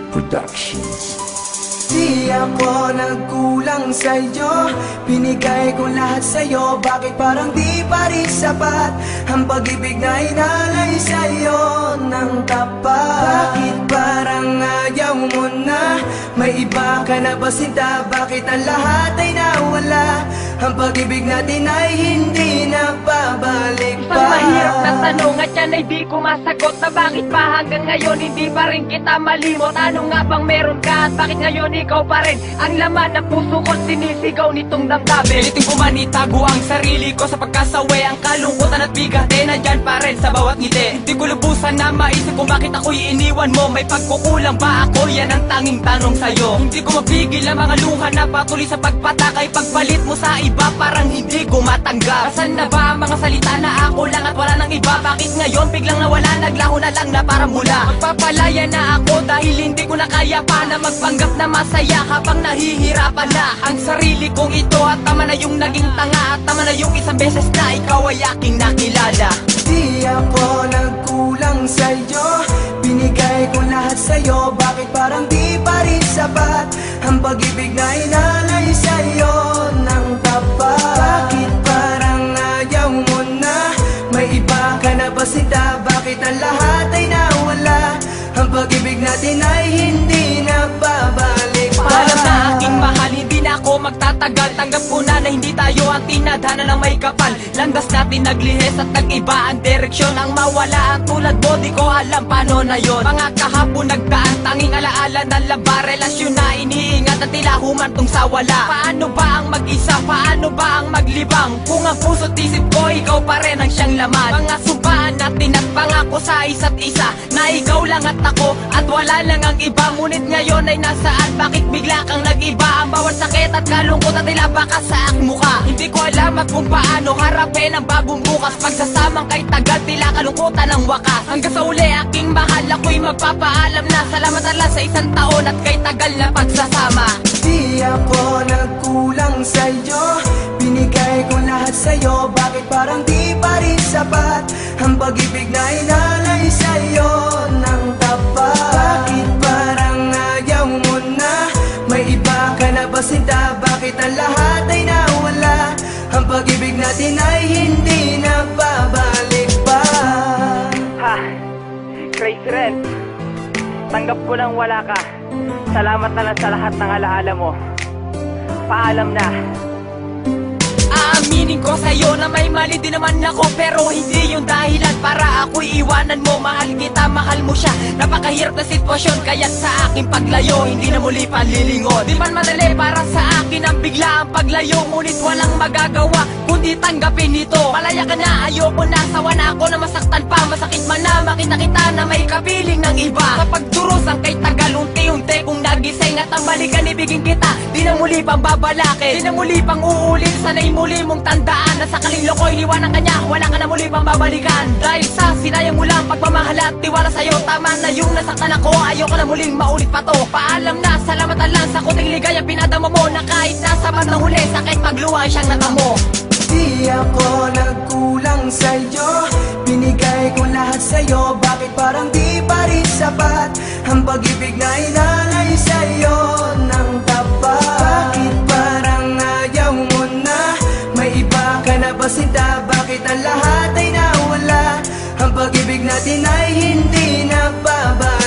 Productions. Di ako nagkulang sa'yo, binigay ko lahat sa'yo. Bakit parang di pa rin sapat ang pag-ibig na inalay sa'yo ng tapat? Bakit parang ayaw mo na? May iba ka na ba sinta? Bakit ang lahat ay nawala? Ang pag-ibig natin ay hindi na babalik pa. Isang mahirap na tanong at yan ay di ko masagot, na bakit pa hanggang ngayon hindi pa rin kita malimot? Ano nga bang meron ka at bakit ngayon ikaw pa rin ang laman ng puso ko, sinisigaw nitong damdamin? Pilitin ko man itago ang sarili ko sa pagkasawi, ang kalungkutan at bigat eh nandyan pa rin sa bawat ngiti. Hindi ko lubusan na maisip kung bakit ako'y iniwan mo. May pagkukulang ba ako? Yan ang tanging tanong sa'yo. Hindi ko mapigil ang mga luha na patuloy sa pagpatakay. Pagpalit mo sa iba parang hindi ko matanggap. Asan na ba ang mga salita na ako lang at wala nang iba? Bakit ngayon biglang nawala, naglaho na lang na parang mula? Magpapalaya na ako dahil hindi ko na kaya pa na magpanggap na masaya habang nahihirapan na ang sarili kong ito. At tama na yung naging tanga, at tama na yung isang beses na ikaw ay aking nakilala. Di ako nagkulang sa'yo, binigay ko lahat sa'yo. Bakit parang di pa rin sapat ang pag-ibig na inalay sa'yo ng tapat? Bakit parang ayaw mo na? May iba ka na ba sinta? Bakit ang lahat ay nawala? Ang pag-ibig natin ay hindi na babalik pa. Paalam na aking mahal, hindi na ako magtatagal. Tanggap ko na hindi tayo ang tinadhana ng may kapal. Landas natin naglihis at nag-iba ang direksyon. Ang mawala ang tulad mo, di ko alam paano na yon. Mga kahapon nagdaan, tanging alaala ng laba. Relasyon na iniingat at tila humantong sa wala. Paano ba ang mag-isa? Paano ba ang maglibang? Kung ang puso't isip ko, ikaw pa rin ang siyang laman. Mga sumpaan natin at pangako sa isa't isa, na ikaw lang at ako at wala lang ang iba. Ngunit ngayon ay nasaan? Bakit bigla kang nag-iba? Ang bawat sakit at kalungkot at tila baka sa aking mukha. Hindi ko alam at kung paano harapin ang bagong bukas. Pagsasamang kay tagal, tila kalungkutan ang wakas. Hanggang sa uli aking mahal, ako'y magpapaalam na. Salamat Allah sa isang taon at kay tagal na pagsasama. Di ako nagkulang sa'yo, binigay ko lahat sa'yo. Bakit parang di pa rin sapat ang pag-ibig na inalay sa'yo ng tapat? Bakit parang ayaw mo na? May iba ka na ba sinta? Bakit ang lahat ay nawala? Ang pag-ibig natin ay hindi na babalik pa. Ha, Grace Ren, tanggap ko lang wala ka. Salamat na lang sa lahat ng alaala mo. Paalam na. Aaminin ko sa'yo na may mali din naman ako, pero hindi yung dahilan para ako'y iwanan mo. Mahal kita, mahal mo siya. Napakahirap na sitwasyon, kaya't sa aking paglayo hindi na muli panlilingon. Di man madali para sa akin ang bigla ang paglayo, ngunit walang magagawa kundi tanggapin ito. Malaya ka na, ayoko na, sawa na ako na masaktan pa. Masakit man na makita kita na may kapiling ng iba. Sa pagduros ang kay tagal, unti-unti kung nagising at ang balikan ibigin kita. Di na muli pang babalakin, di na muli pang uulin. Sana'y muli mong tandaan na sakaling loko'y liwanag ka niya, wala ka na muli pang babalikan. Dahil sa sinayang mo lang pagmamahal at tiwala sa'yo, tama na yung nasaktan ako, ayoko na muling maulit pa to. Paalam na, salamat lang sa kunting ligaya pinadama mo, na kahit nasa bandang huli, sakit pagluha siyang natamo. Di ako nagkulang sa'yo, binigay ko lahat sa'yo. Bakit parang di pa rin sapat ang pag-ibig na inalay sa'yo ng tapat? Bakit parang ayaw mo na? May iba ka na ba sinta? Bakit ang lahat ay nawala? Ang pag-ibig natin ay hindi na babalik.